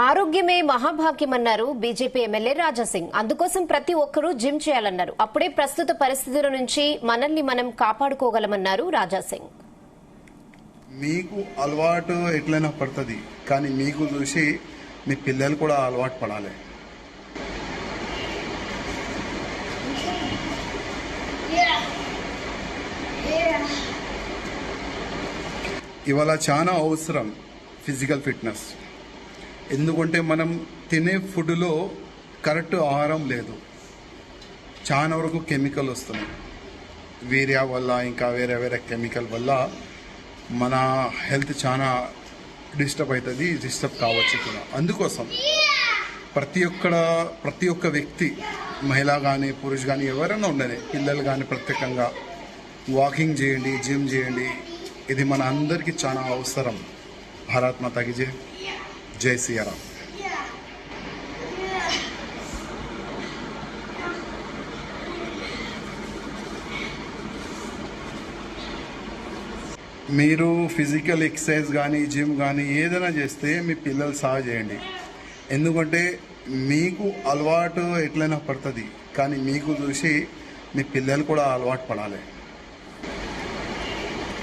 ఆరోగ్యమే మహాభాగ్యమన్నారు BJP MLA Raja Singh. అందుకోసం ప్రతి ఒక్కరూ జిమ్ చేయాలన్నారు. అప్పుడే ప్రస్తుత పరిస్థితుల నుంచి మనల్ని మనం కాపాడుకోగలమన్నారు రాజాసింగ్. మీకు అలవాటు ఎట్లయినా పడుతుంది, కానీ మీకు చూసి మీ పిల్లలు కూడా అలవాటు పడాలి. ఇవాళ చాలా అవసరం ఫిజికల్ ఫిట్నెస్. ఎందుకంటే మనం తినే ఫుడ్లో కరెక్ట్ ఆహారం లేదు, చాలా వరకు కెమికల్ వస్తున్నాయి. వేరియా వల్ల ఇంకా వేరే వేరే కెమికల్ వల్ల మన హెల్త్ చాలా డిస్టర్బ్ అవుతుంది, డిస్టర్బ్ కావచ్చు కూడా. అందుకోసం ప్రతి ఒక్క వ్యక్తి, మహిళ కానీ పురుషు కానీ ఎవరైనా ఉండని, పిల్లలు కానీ ప్రత్యేకంగా వాకింగ్ చేయండి, జిమ్ చేయండి. ఇది మన అందరికీ చాలా అవసరం. భారత్ మాతాకి జై, జై శ్రీరామ్. మీరు ఫిజికల్ ఎక్సర్సైజ్ కానీ జిమ్ కానీ ఏదైనా చేస్తే మీ పిల్లలు సహా చేయండి. ఎందుకంటే మీకు అలవాటు ఎట్లయినా పడుతుంది, కానీ మీకు చూసి మీ పిల్లలు కూడా అలవాటు పడాలి.